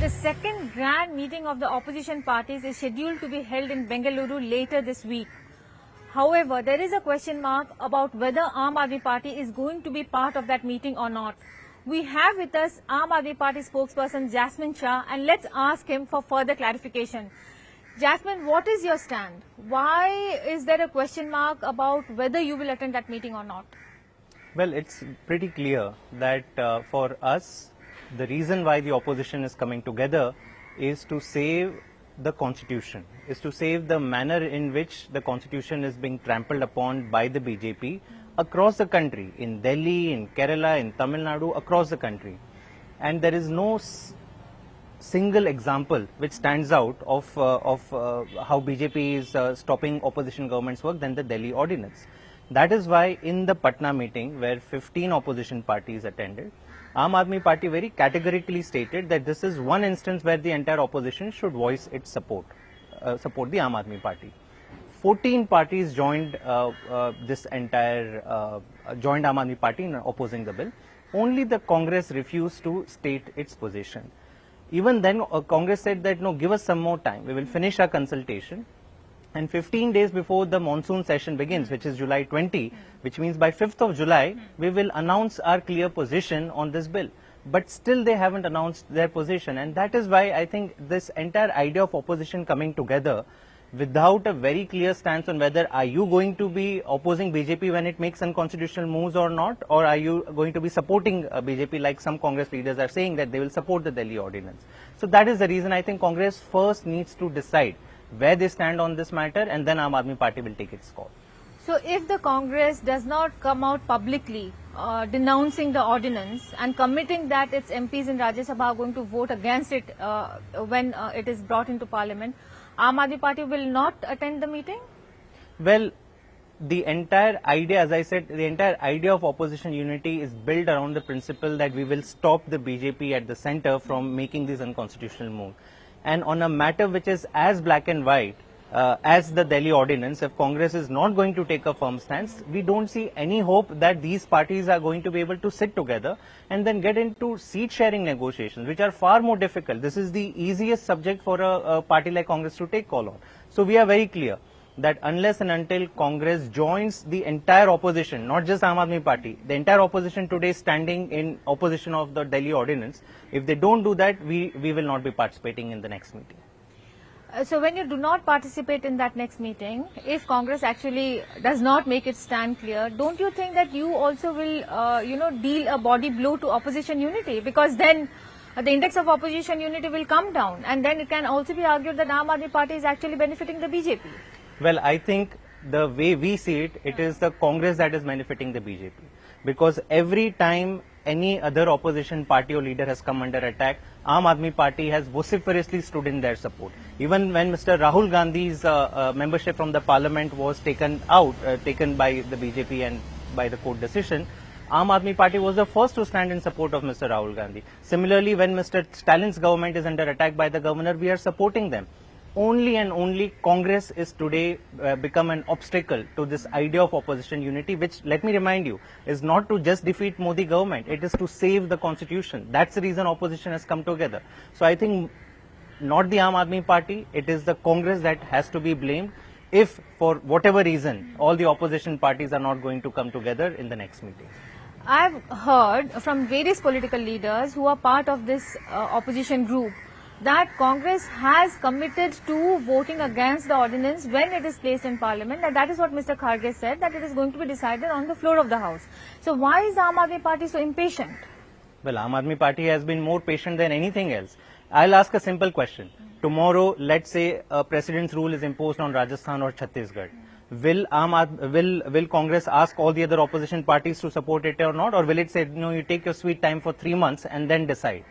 The second grand meeting of the opposition parties is scheduled to be held in Bengaluru later this week. However, there is a question mark about whether Aam Aadmi Party is going to be part of that meeting or not. We have with us Aam Aadmi Party spokesperson Jasmine Shah, and let's ask him for further clarification. Jasmine, what is your stand? Why is there a question mark about whether you will attend that meeting or not? Well, it's pretty clear that for us, the reason why the opposition is coming together is to save the constitution, is to save the manner in which the constitution is being trampled upon by the BJP across the country, in Delhi, in Kerala, in Tamil Nadu, across the country. And there is no single example which stands out of how BJP is stopping opposition government's work than the Delhi Ordinance. That is why in the Patna meeting, where 15 opposition parties attended, Aam Aadmi Party very categorically stated that this is one instance where the entire opposition should voice its support the Aam Aadmi Party. 14 parties joined Aam Aadmi Party in opposing the bill. Only the Congress refused to state its position. Even then, Congress said that no, give us some more time. We will finish our consultation. And 15 days before the monsoon session begins, which is July 20, which means by 5th of July, we will announce our clear position on this bill. But still they haven't announced their position. And that is why I think this entire idea of opposition coming together without a very clear stance on whether are you going to be opposing BJP when it makes unconstitutional moves or not, or are you going to be supporting BJP like some Congress leaders are saying that they will support the Delhi Ordinance. So that is the reason I think Congress first needs to decide where they stand on this matter, and then Aam Aadmi Party will take its call. So if the Congress does not come out publicly denouncing the ordinance and committing that its MPs in Rajya Sabha are going to vote against it when it is brought into Parliament, Aam Aadmi Party will not attend the meeting? Well, the entire idea, as I said, the entire idea of opposition unity is built around the principle that we will stop the BJP at the center from making these unconstitutional moves. And on a matter which is as black and white as the Delhi Ordinance, if Congress is not going to take a firm stance, we don't see any hope that these parties are going to be able to sit together and then get into seat sharing negotiations, which are far more difficult. This is the easiest subject for a party like Congress to take call on. So we are very clear that unless and until Congress joins the entire opposition, not just Aam Aadmi Party, the entire opposition today standing in opposition of the Delhi Ordinance, if they don't do that, we will not be participating in the next meeting. So when you do not participate in that next meeting, if Congress actually does not make its stand clear, don't you think that you also will, deal a body blow to opposition unity? Because then the index of opposition unity will come down, and then it can also be argued that Aam Aadmi Party is actually benefiting the BJP. Well, I think the way we see it, it is the Congress that is benefiting the BJP. Because every time any other opposition party or leader has come under attack, Aam Aadmi Party has vociferously stood in their support. Even when Mr. Rahul Gandhi's membership from the parliament was taken by the BJP and by the court decision, Aam Aadmi Party was the first to stand in support of Mr. Rahul Gandhi. Similarly, when Mr. Stalin's government is under attack by the governor, we are supporting them. Only and only Congress is today become an obstacle to this idea of opposition unity, which, let me remind you, is not to just defeat Modi government, it is to save the constitution. That's the reason opposition has come together. So I think not the Aam Aadmi Party, it is the Congress that has to be blamed if for whatever reason all the opposition parties are not going to come together in the next meeting. I've heard from various political leaders who are part of this opposition group that Congress has committed to voting against the ordinance when it is placed in Parliament, and that is what Mr. Kharge said, that it is going to be decided on the floor of the House. So why is Aam Aadmi Party so impatient? Well, Aam Aadmi Party has been more patient than anything else. I'll ask a simple question. Tomorrow, let's say a president's rule is imposed on Rajasthan or Chhattisgarh. Will Congress ask all the other opposition parties to support it or not, or will it say, no, you take your sweet time for 3 months and then decide?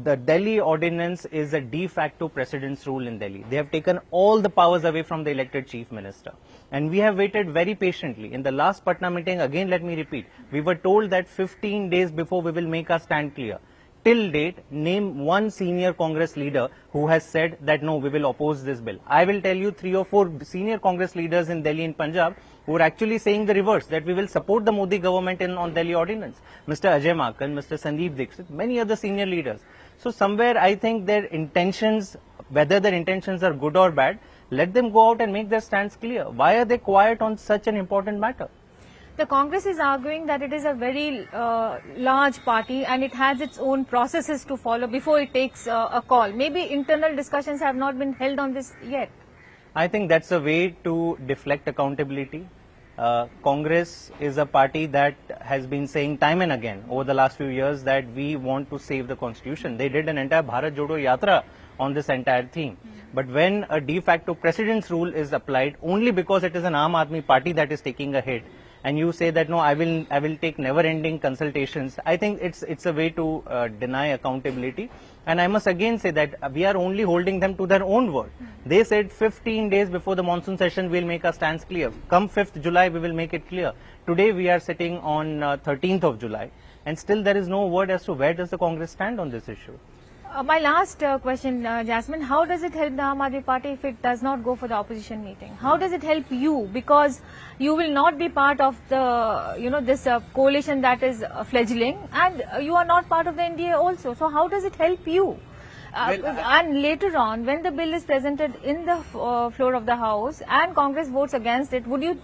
The Delhi Ordinance is a de facto president's rule in Delhi. They have taken all the powers away from the elected chief minister. And we have waited very patiently. In the last Patna meeting, again let me repeat, we were told that 15 days before we will make our stand clear. Till date, name one senior Congress leader who has said that no, we will oppose this bill. I will tell you 3 or 4 senior Congress leaders in Delhi and Punjab who are actually saying the reverse, that we will support the Modi government on Delhi Ordinance. Mr. Ajay Makkan, Mr. Sandeep Dixit, many other senior leaders. So somewhere I think their intentions, whether their intentions are good or bad, let them go out and make their stands clear. Why are they quiet on such an important matter? The Congress is arguing that it is a very large party and it has its own processes to follow before it takes a call. Maybe internal discussions have not been held on this yet. I think that's a way to deflect accountability. Congress is a party that has been saying time and again over the last few years that we want to save the constitution. They did an entire Bharat Jodo Yatra on this entire theme. But when a de facto precedence rule is applied only because it is an Aam Aadmi Party that is taking a hit, and you say that no, I will take never-ending consultations, I think it's a way to deny accountability. And I must again say that we are only holding them to their own word. They said 15 days before the monsoon session we'll make our stance clear. Come 5th July we will make it clear. Today we are sitting on 13th of July and still there is no word as to where does the Congress stand on this issue. My last question, Jasmine, how does it help the Aam Aadmi Party if it does not go for the opposition meeting? How does it help you? Because you will not be part of the, this coalition that is fledgling, and you are not part of the NDA also. So how does it help you? And later on, when the bill is presented in the floor of the House and Congress votes against it, would you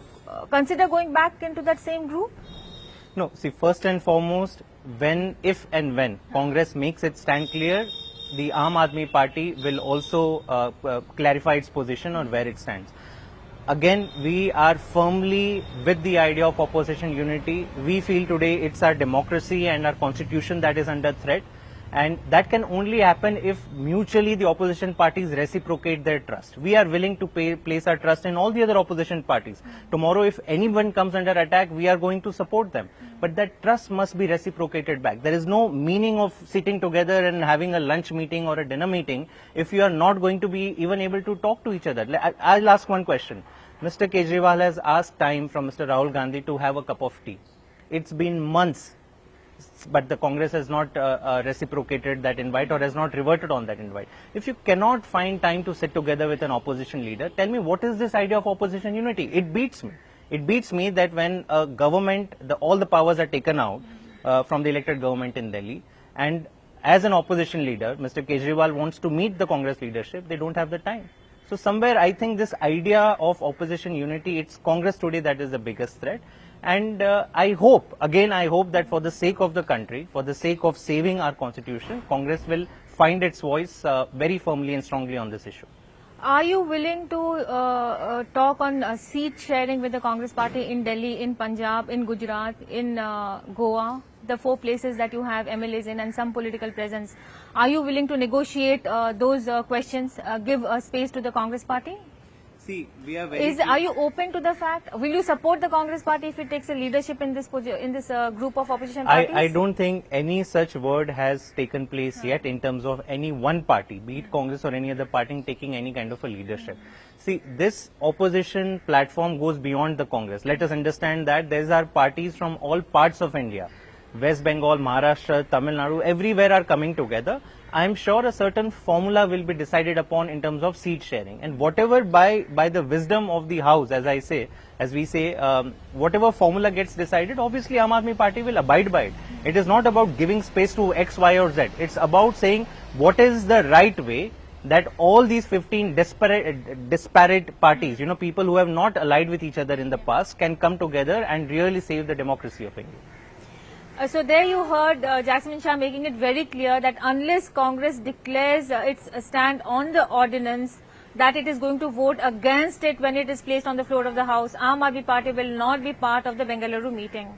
consider going back into that same group? No, see, first and foremost, if and when Congress makes its stand clear, the Aam Aadmi Party will also clarify its position on where it stands. Again, we are firmly with the idea of opposition unity. We feel today it's our democracy and our constitution that is under threat. And that can only happen if mutually the opposition parties reciprocate their trust. We are willing to place our trust in all the other opposition parties. Tomorrow, if anyone comes under attack, we are going to support them. But that trust must be reciprocated back. There is no meaning of sitting together and having a lunch meeting or a dinner meeting if you are not going to be even able to talk to each other. I'll ask one question. Mr. Kejriwal has asked time from Mr. Rahul Gandhi to have a cup of tea. It's been months, but the Congress has not reciprocated that invite or has not reverted on that invite. If you cannot find time to sit together with an opposition leader, tell me what is this idea of opposition unity? It beats me. It beats me that when a government, all the powers are taken out from the elected government in Delhi, and as an opposition leader, Mr. Kejriwal wants to meet the Congress leadership, they don't have the time. So somewhere I think this idea of opposition unity, it's Congress today that is the biggest threat. And I hope that for the sake of the country, for the sake of saving our constitution, Congress will find its voice very firmly and strongly on this issue. Are you willing to talk on seat sharing with the Congress party in Delhi, in Punjab, in Gujarat, in Goa, the 4 places that you have MLAs in and some political presence? Are you willing to negotiate those questions, give space to the Congress party? See, we are very. Are you open to the fact? Will you support the Congress party if it takes a leadership in this group of opposition parties? I don't think any such word has taken place yet in terms of any one party, be it Congress or any other party, taking any kind of a leadership. See, this opposition platform goes beyond the Congress. Let us understand that there are parties from all parts of India. West Bengal, Maharashtra, Tamil Nadu, everywhere are coming together. I am sure a certain formula will be decided upon in terms of seat sharing, and whatever by the wisdom of the House, as we say, whatever formula gets decided, obviously Aam Aadmi Party will abide by it. It is not about giving space to X, Y or Z. It's about saying what is the right way that all these 15 disparate parties, people who have not allied with each other in the past, can come together and really save the democracy of India. So there you heard Jasmine Shah making it very clear that unless Congress declares its stand on the ordinance, that it is going to vote against it when it is placed on the floor of the House, Aam Aadmi Party will not be part of the Bengaluru meeting.